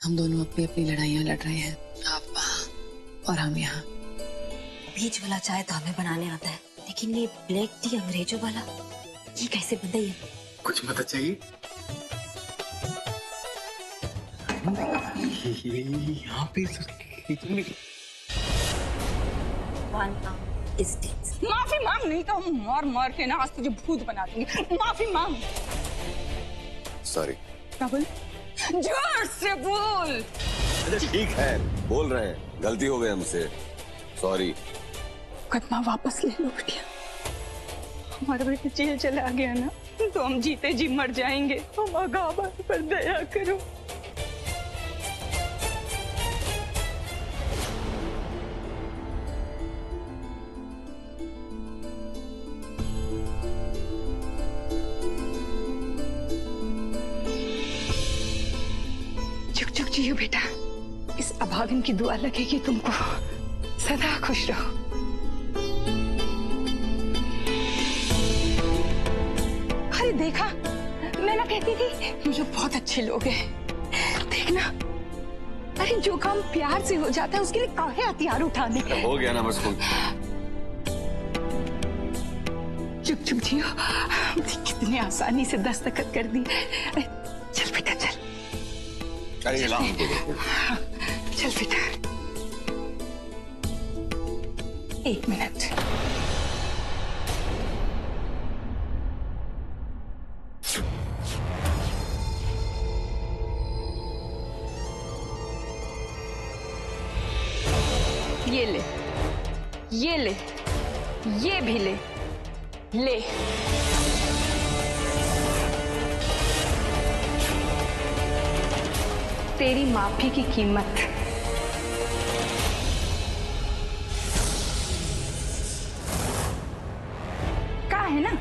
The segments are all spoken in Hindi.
हम दोनों अपनी अपनी लड़ाइयाँ लड़ रहे हैं, आप वहाँ और हम यहाँ। बीच वाला चाय तो हमें बनाने आता है, लेकिन ये ब्लैक टी अंग्रेजों वाला ये कैसे बनता है? कुछ मदद चाहिए? ये यहाँ पे माफी मांग, नहीं तो हम मार मार के ना आज तुझे भूत बना देंगे। माफी मांग। सॉरी। क्या बोल? जोर से बोल। अच्छा ठीक है, बोल रहे हैं, गलती हो गई हमसे, सॉरी। मुकदमा वापस ले लो बिटिया। हमारा बेटा जेल चला गया ना, तो हम जीते जी मर जाएंगे। हम आगाबा पर दया करो। चुक चुक जियो बेटा, इस अभागिन की दुआ लगेगी तुमको। सदा खुश रहो। अरे देखा, मैं ना कहती थी मुझे बहुत अच्छे लोग हैं। देखना, अरे जो काम प्यार से हो जाता है उसके लिए काहे हथियार उठाने। हो गया ना बस। चुप चुप जियो, कितने आसानी से दस्तखत कर दी। चल बेटा चल। अरे चल बेटा, एक मिनट। ये ले, ये ले, ये भी ले, ले। तेरी माफी की कीमत। क्या है ना,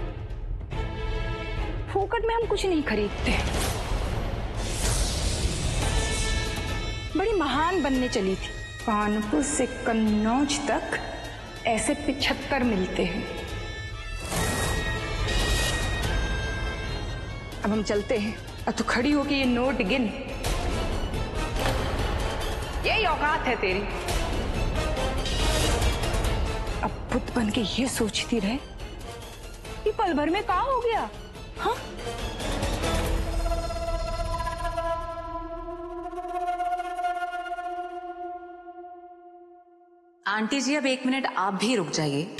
फोकट में हम कुछ नहीं खरीदते। बड़ी महान बनने चली थी, कानपुर से कन्नौज तक ऐसे 75 मिलते हैं। अब हम चलते हैं। अब तो खड़ी होके ये नोट गिन। यही औकात है तेरी। अब बुत बन के ये सोचती रहे कि पल भर में क्या हो गया। हाँ, आंटी जी अब 1 मिनट आप भी रुक जाइए।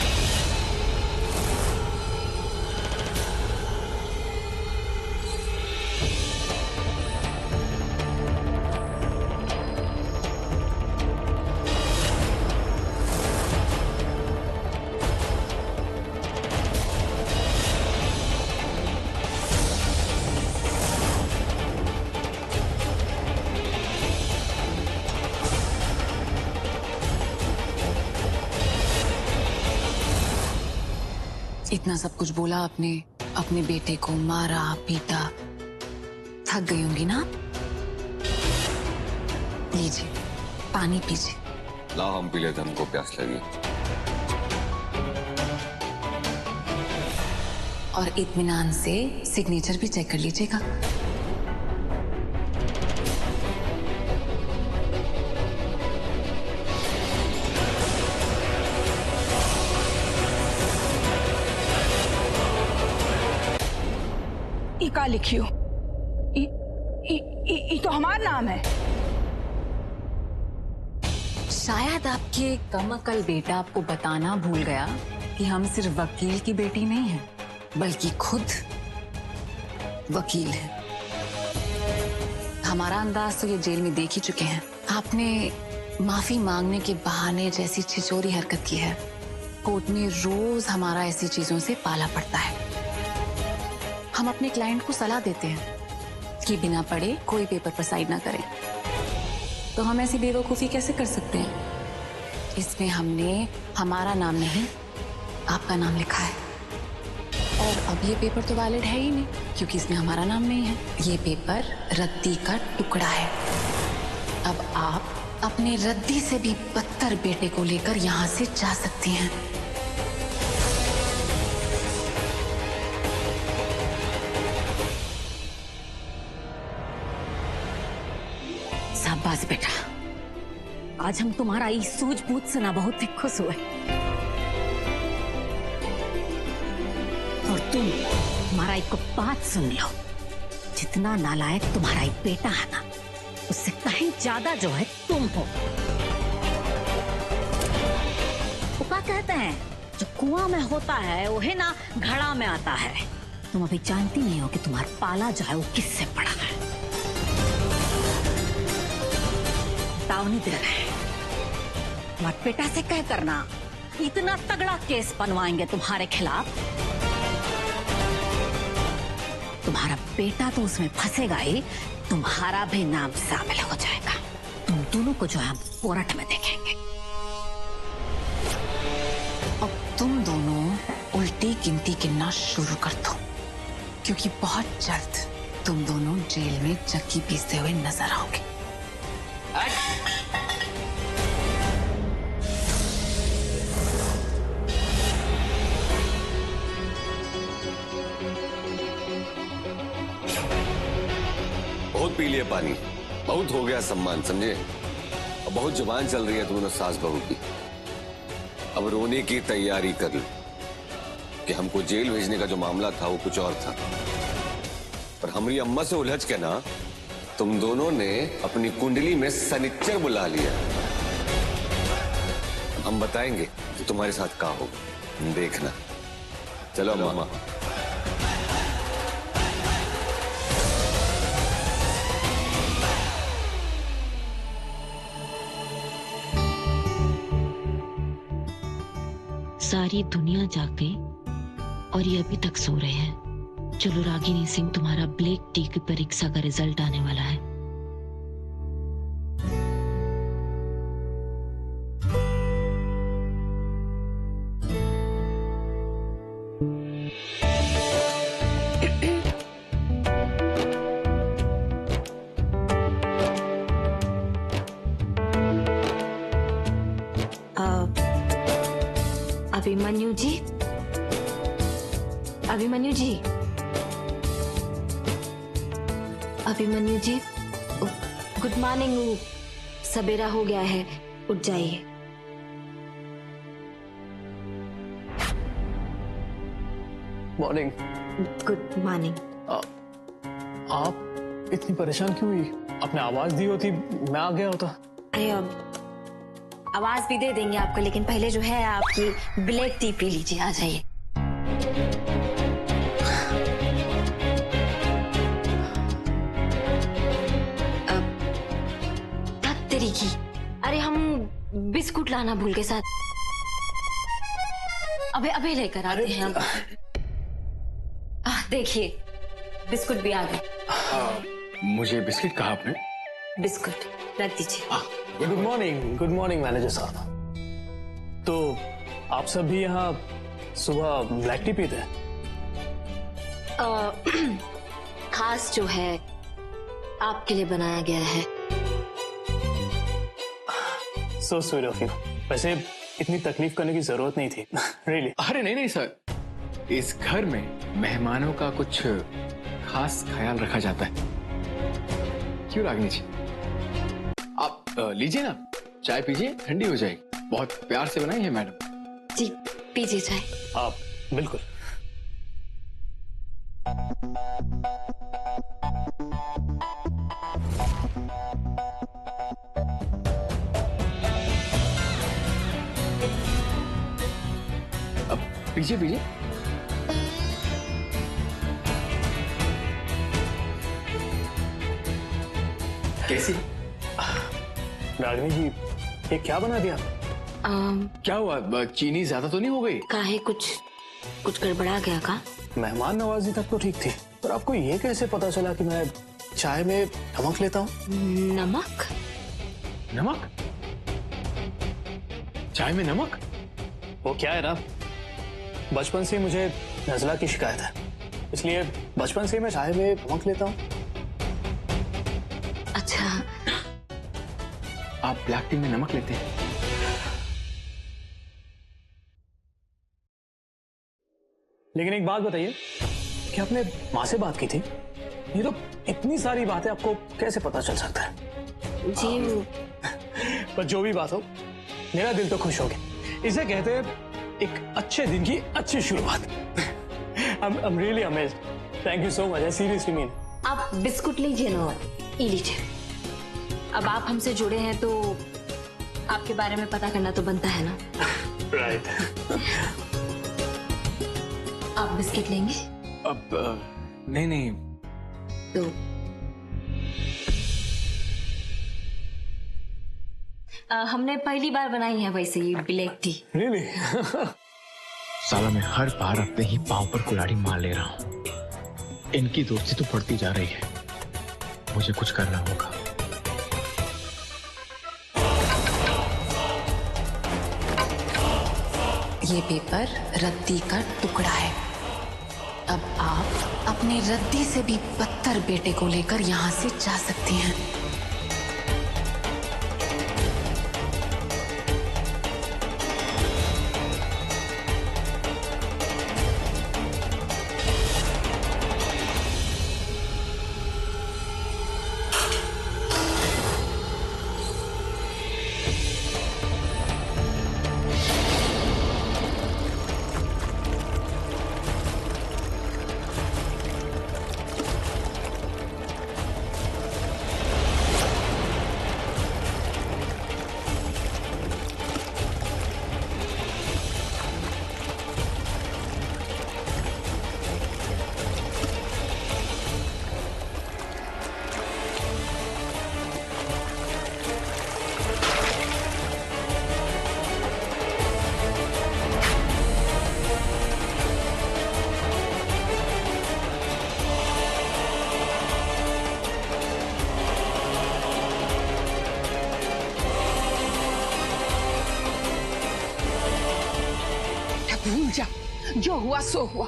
इतना सब कुछ बोला आपने, अपने बेटे को मारा पीटा, थक गई होंगी ना। लीजिए पानी पीजिए। लाओ हम पी लेते, हमको प्यास लगी। और इत्मीनान से सिग्नेचर भी चेक कर लीजिएगा। का लिखियो, तो हमारा नाम है। शायद आपके कमअकल बेटा आपको बताना भूल गया कि हम सिर्फ वकील की बेटी नहीं हैं, बल्कि खुद वकील हैं। हमारा अंदाज तो ये जेल में देख ही चुके हैं। आपने माफी मांगने के बहाने जैसी छिछोरी हरकत की है। कोर्ट में रोज हमारा ऐसी चीजों से पाला पड़ता है। हम अपने क्लाइंट को सलाह देते हैं कि बिना पढ़े कोई पेपर पर साइन ना करें, तो हम ऐसी बेवकूफी कैसे कर सकते हैं? इसमें हमने हमारा नाम नहीं, आपका नाम लिखा है। और अब ये पेपर तो वैलिड है ही नहीं, क्योंकि इसमें हमारा नाम नहीं है। ये पेपर रद्दी का टुकड़ा है। अब आप अपने रद्दी से भी बदतर बेटे को लेकर यहाँ से जा सकती हैं। शाबाश बेटा, आज हम तुम्हारा इस सूझबूझ से ना बहुत ही खुश हुए। और तुम, तुम्हारा एक बात सुन लो, जितना नालायक तुम्हारा एक बेटा है ना, उससे कहीं ज्यादा जो है तुम हो। वो क्या कहते हैं, जो कुआं में होता है वो है ना घड़ा में आता है। तुम अभी जानती नहीं हो कि तुम्हारा पाला जो है वो किससे पड़ा है। तावनी दे रहे हैं, तुम्हारे बेटा से कह करना इतना तगड़ा केस बनवाएंगे तुम्हारे खिलाफ, तुम्हारा बेटा तो उसमें फंसेगा ही, तुम्हारा भी नाम शामिल हो जाएगा। तुम दोनों को जो है कोर्ट में देखेंगे। अब तुम दोनों उल्टी गिनती गिनना शुरू कर दो, क्योंकि बहुत जल्द तुम दोनों जेल में चक्की पीसते हुए नजर आओगे। बहुत पी लिया पानी, बहुत हो गया सम्मान, समझे? अब बहुत जुबान चल रही है दोनों सास बहू की। अब रोने की तैयारी कर लो कि हमको जेल भेजने का जो मामला था वो कुछ और था, पर हमारी अम्मा से उलझ के ना तुम दोनों ने अपनी कुंडली में सनिच्चर बुला लिया। हम बताएंगे कि तुम्हारे साथ क्या होगा, देखना। चलो अम्मा। सारी दुनिया जाग गई और ये अभी तक सो रहे हैं। चलो रागिनी सिंह, तुम्हारा ब्लैक टी की परीक्षा का रिजल्ट आने वाला है। अभिमन्यु जी, अभिमन्यु जी, अभिमन्यु जी, गुड मॉर्निंग। सवेरा हो गया है, उठ जाइए। मॉर्निंग। Good morning. आप इतनी परेशान क्यों हुई? आपने आवाज दी होती, मैं आ गया होता। अरे अब आवाज भी दे देंगे आपको, लेकिन पहले जो है आपकी ब्लैक टी पी लीजिए। आ जाइए। की अरे हम बिस्कुट लाना भूल गए साथ। अबे अबे लेकर आते हैं हम। देखिए बिस्कुट भी आ गए। मुझे बिस्किट कहा आपने? बिस्कुट रख दीजिए। गुड मॉर्निंग मैनेजर साहब। तो आप सब भी यहाँ सुबह ब्लैक टी पीते हैं? खास जो है आपके लिए बनाया गया है। So sweet of you। वैसे इतनी तकलीफ करने की जरूरत नहीं थी। Really? अरे नहीं सर, इस घर में मेहमानों का कुछ खास ख्याल रखा जाता है। क्यों रागिनी जी? आप लीजिए ना, चाय पीजिए, ठंडी हो जाएगी। बहुत प्यार से बनाई है मैडम। जी पीजिए चाय। आप बिल्कुल। पीजिए पीजिए। कैसी? रागिनी जी, ये क्या बना दिया? क्या हुआ? चीनी ज्यादा तो नहीं हो गई? काहे कुछ गड़बड़ा गया का? मेहमान नवाजी तक तो ठीक थी, पर आपको ये कैसे पता चला कि मैं चाय में नमक लेता हूँ? नमक? नमक? चाय में नमक? वो क्या है ना, बचपन से मुझे नज़ला की शिकायत है, इसलिए बचपन से मैं चाय में नमक लेता हूँ। अच्छा, आप ब्लैक टी में नमक लेते हैं? लेकिन एक बात बताइए, क्या आपने माँ से बात की थी? ये तो इतनी सारी बातें आपको कैसे पता चल सकता है? जी पर जो भी बात हो, मेरा दिल तो खुश हो गया। इसे कहते हैं एक अच्छे दिन की अच्छी शुरुआत। I'm really amazed. Thank you so much. I seriously mean. आप बिस्कुट लीजिए ना, ये लीजिए। अब आप हमसे जुड़े हैं तो आपके बारे में पता करना तो बनता है ना। Right. आप बिस्किट लेंगे? अब नहीं तो हमने पहली बार बनाई है वैसे ये ब्लैक टी। Really? साला मैं हर बार अपने ही पांव पर कुल्हाड़ी मार ले रहा हूँ। इनकी दोस्ती तो बढ़ती जा रही है, मुझे कुछ करना होगा। ये पेपर रद्दी का टुकड़ा है। अब आप अपने रद्दी से भी बदतर बेटे को लेकर यहाँ से जा सकती हैं। भूल जा, जो हुआ सो हुआ।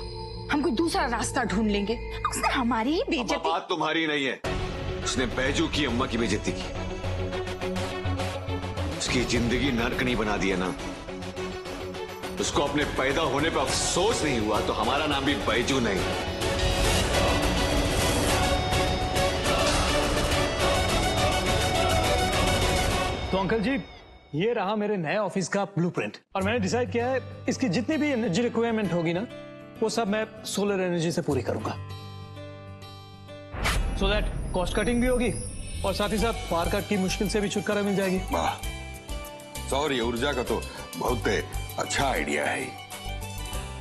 हम कोई दूसरा रास्ता ढूंढ लेंगे। उसने हमारी ही बेइज्जती। बात तुम्हारी नहीं है, उसने बैजू की अम्मा की बेइज्जती की। उसकी जिंदगी नर्क नहीं बना दिया ना। उसको अपने पैदा होने पर अफसोस नहीं हुआ तो हमारा नाम भी बैजू नहीं। तो अंकल जी, ये रहा मेरे नए ऑफिस का ब्लूप्रिंट और मैंने डिसाइड किया है इसकी जितनी भी एनर्जी रिक्वायरमेंट होगी ना, वो सब मैं सोलर एनर्जी से पूरी करूंगा, सो दैट कॉस्ट कटिंग भी होगी और साथ ही साथ पावर कट की मुश्किल से भी छुटकारा मिल जाएगी। वाह, सौर ऊर्जा का तो बहुत अच्छा आइडिया है।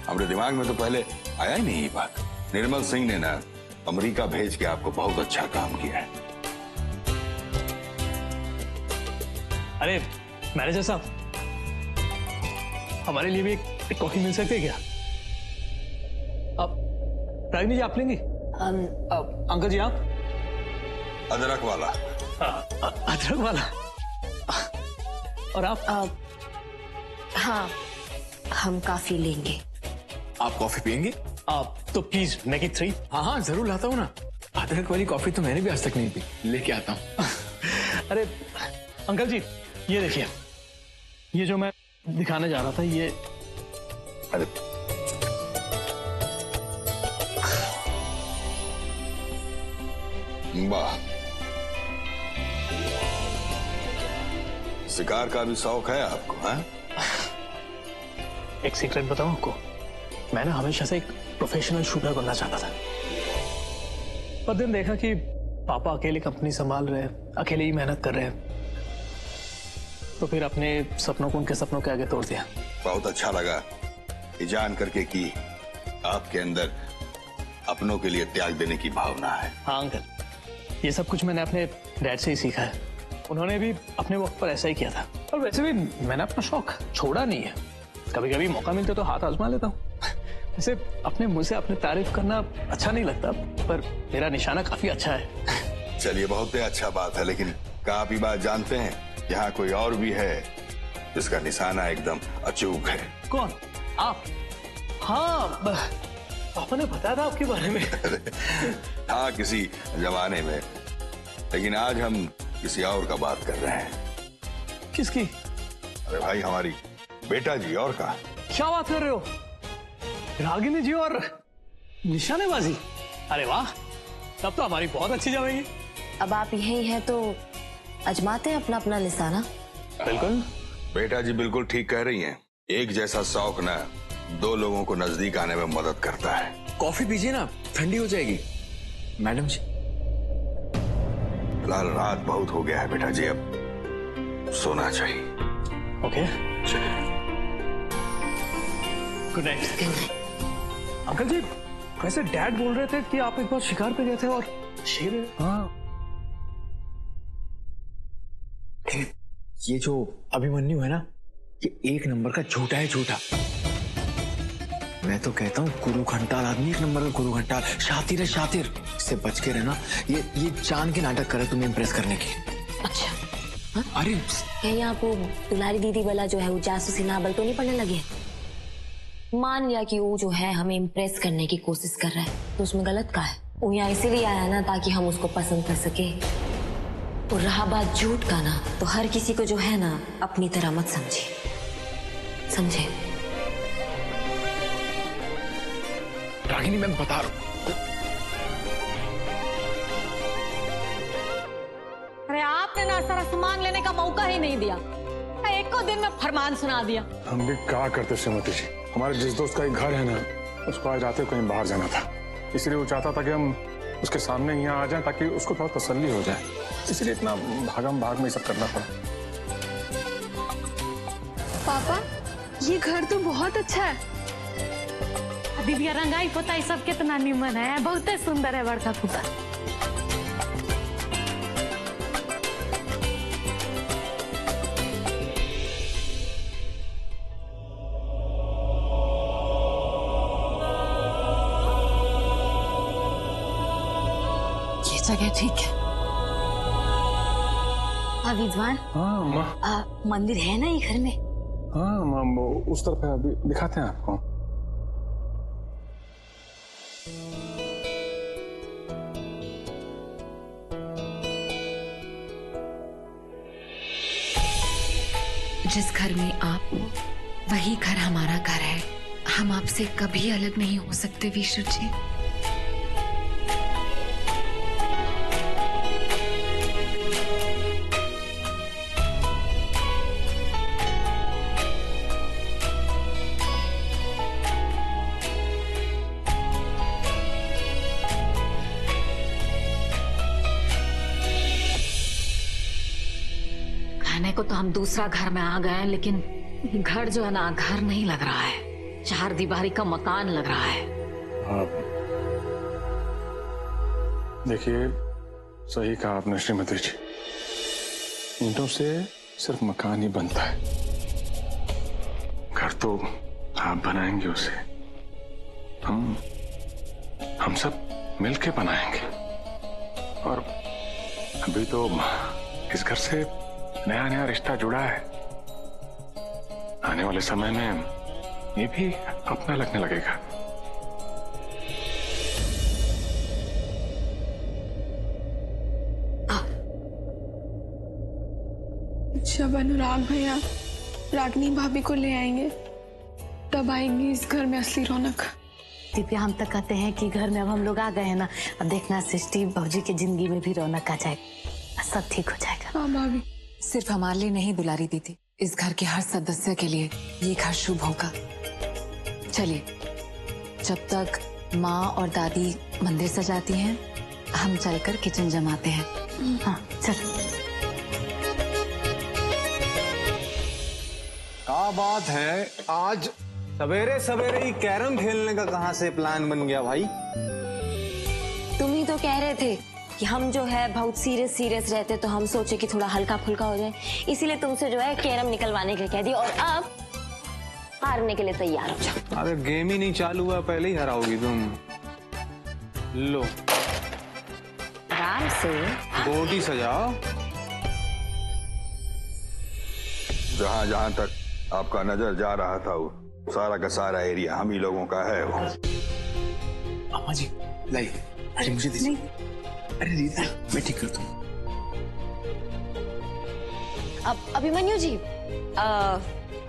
हमारे दिमाग में तो पहले आया ही नहीं ये बात। निर्मल सिंह ने ना अमेरिका भेज के आपको बहुत अच्छा काम किया है। अरे मैनेजर साहब, हमारे लिए भी एक कॉफी मिल सकती है क्या? अब रागिनी जी आप लेंगी? अंकल जी आप? अदरक वाला। अदरक वाला। और आप? हाँ, हम काफी लेंगे। आप कॉफी पियेंगे? आप तो प्लीज मेक इट 3। हाँ जरूर लाता हूँ ना। अदरक वाली कॉफी तो मैंने भी आज तक नहीं पी, लेके आता हूँ। अरे अंकल जी, ये देखिए, ये जो मैं दिखाने जा रहा था, ये अरे वाह, शिकार का भी शौक है आपको? हाँ, एक सीक्रेट बताऊं आपको, मैं ना हमेशा से एक प्रोफेशनल शूटर बनना चाहता था, पर दिन देखा कि पापा अकेले कंपनी संभाल रहे हैं, अकेले ही मेहनत कर रहे हैं, तो फिर अपने सपनों को उनके सपनों के आगे तोड़ दिया। बहुत अच्छा लगा ये जान करके कि आपके अंदर अपनों के लिए त्याग देने की भावना है। हाँ अंकल, ये सब कुछ मैंने अपने डैड से ही सीखा है। उन्होंने भी अपने वक्त पर ऐसा ही किया था, और वैसे भी मैंने अपना शौक छोड़ा नहीं है। कभी कभी मौका मिलते तो हाथ आजमा लेता हूँ। वैसे अपने मुंह से अपने तारीफ करना अच्छा नहीं लगता, पर मेरा निशाना काफी अच्छा है। चलिए, बहुत ही अच्छा बात है, लेकिन क्या आप ये बात जानते हैं, यहाँ कोई और भी है जिसका निशाना एकदम अचूक है? कौन? आप? हाँ, पापा ने बताया था आपके बारे में। हाँ, किसी जमाने में, लेकिन आज हम किसी और का बात कर रहे हैं। किसकी? अरे भाई, हमारी बेटा जी। और का? क्या बात कर रहे हो? रागिनी जी और निशानेबाजी? अरे वाह, तब तो हमारी बहुत अच्छी जमेगी। अब आप यही हैं तो अजमाते हैं अपना अपना निशाना। बिल्कुल। बेटा जी बिल्कुल ठीक कह रही हैं। एक जैसा शौक ना दो लोगों को नजदीक आने में मदद करता है। कॉफी पीजिए ना, ठंडी हो जाएगी। मैडम जी। फिलहाल रात बहुत हो गया है बेटा जी, अब सोना चाहिए। ओके। Good night. अंकल जी, वैसे डैड बोल रहे थे कि आप एक बार शिकार पे गए थे और शेर। हाँ। ये जो अभिमन्यु है ना, ये एक नंबर का झूठा है, झूठा। मैं तो कहता हूँ गुरु घंटाल आदमी, एक नंबर का गुरु घंटाल, शातिर है शातिर। इससे बच के रहना। ये जान के नाटक करे तुम्हें इम्प्रेस करने की। अच्छा। हाँ? अरे कहीं आपको दुलारी दीदी वाला जो है वो जासूसी नावल तो नहीं पढ़ने लगे? मान लिया कि वो जो है हमें इम्प्रेस करने की कोशिश कर रहा है, तो उसमें गलत क्या है? वो यहाँ इसीलिए आया ना ताकि हम उसको पसंद कर सके। और रहा बात झूठ का ना, तो हर किसी को जो है ना अपनी तरह मत समझे। रागिनी, मैं बता रहा हूँ। अरे आपने ना सारा सामान लेने का मौका ही नहीं दिया, एक को दिन में फरमान सुना दिया। हम भी क्या करते श्रीमती जी, हमारे जिस दोस्त का एक घर है ना, उसको आज रात को कहीं बाहर जाना था, इसलिए वो चाहता था कि हम उसके सामने यहाँ आ जाएं ताकि उसको थोड़ा तसल्ली हो जाए, इसलिए इतना भागम भाग में सब करना पड़ा। पापा, ये घर तो बहुत अच्छा है। दीदी रंगाई पोताई सब कितना निमन है, बहुत सुंदर है बड़का पुता। ये जगह ठीक है। विद्वान, हाँ माँ। मंदिर है ना ये घर में? हाँ माँ, उस तरफ है, अभी दिखाते हैं आपको। जिस घर में आप हो वही घर हमारा घर है। हम आपसे कभी अलग नहीं हो सकते विशु जी। कहने को तो हम दूसरा घर में आ गए, लेकिन घर जो है ना घर नहीं लग रहा है, चार दीवारी का मकान लग रहा है। देखिए, सही कहा आपने श्रीमती जी, ईंटों से सिर्फ मकान ही बनता है, घर तो आप बनाएंगे उसे, हम सब मिलके बनाएंगे। और अभी तो इस घर से नया नया रिश्ता जुड़ा है, आने वाले समय में ये भी अपना लगने लगेगा। जब अनुराग भैया रागिनी भाभी को ले आएंगे तब आएंगी इस घर में असली रौनक। दिव्या, हम तक कहते हैं कि घर में अब हम लोग आ गए हैं ना, अब देखना सृष्टि भाजी की जिंदगी में भी रौनक आ जाएगी, सब ठीक हो जाएगा। हाँ भाभी। सिर्फ हमारे लिए नहीं दुलारी दीदी, इस घर के हर सदस्य के लिए ये घर शुभ होगा। चलिए, जब तक माँ और दादी मंदिर सजाती हैं, हम चलकर किचन जमाते हैं। हाँ चल। क्या बात है, आज सवेरे सवेरे ही कैरम खेलने का कहाँ से प्लान बन गया भाई? तुम ही तो कह रहे थे कि हम जो है बहुत सीरियस रहते, तो हम सोचे कि थोड़ा हल्का फुल्का हो जाए, इसीलिए तुमसे जो है कैरम निकलवाने के कह दिया, और अब हारने के लिए तैयार हो जाओ। अरे गेम ही नहीं चालू हुआ, पहले ही हराओगी तुम। लो आराम से गोटी सजाओ। जहां जहां तक आपका नजर जा रहा था, वो सारा का सारा एरिया हम ही लोगों का है। वो अम्मा जी लाइए, अरे मुझे दीजिए। अरे दीदी, मैं ठीक करता हूँ। अब अभिमन्यु जी,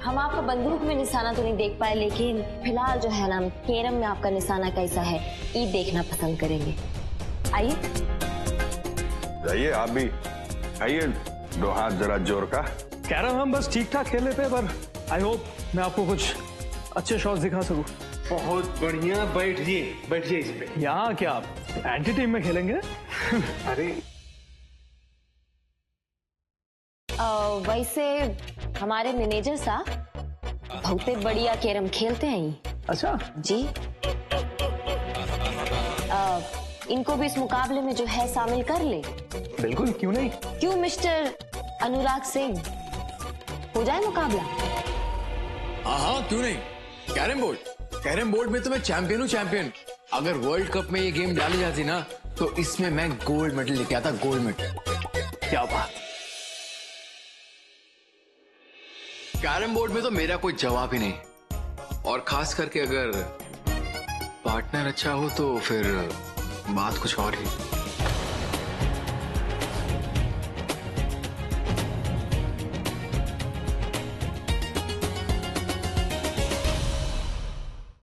हम आपका बंदूक में निशाना तो नहीं देख पाए, लेकिन फिलहाल जो है ना कैरम में आपका निशाना कैसा है ये देखना पसंद करेंगे। आइए जाइए, आप भी आइए, दो हाथ जरा जोर का। कैरम हम बस ठीक ठाक खेल लेते हैं, पर आई होप मैं आपको कुछ अच्छे शॉट्स दिखा सकूं। बहुत बढ़िया, बैठिए इस पे। यहाँ क्या आप एंटी टीम में खेलेंगे? अरे वैसे हमारे मैनेजर साहब बहुत बढ़िया कैरम खेलते हैं। अच्छा जी। इनको भी इस मुकाबले में जो है शामिल कर ले। बिल्कुल, क्यों नहीं। क्यों मिस्टर अनुराग सिंह, हो जाए मुकाबला? हाँ, क्यों नहीं। कैरम बोर्ड में तो मैं चैंपियन हूँ, चैंपियन। अगर वर्ल्ड कप में ये गेम डाली जाती ना, तो इसमें मैं गोल्ड मेडल लेके आता, गोल्ड मेडल। क्या बात। कैरम बोर्ड में तो मेरा कोई जवाब ही नहीं, और खास करके अगर पार्टनर अच्छा हो तो फिर बात कुछ और ही।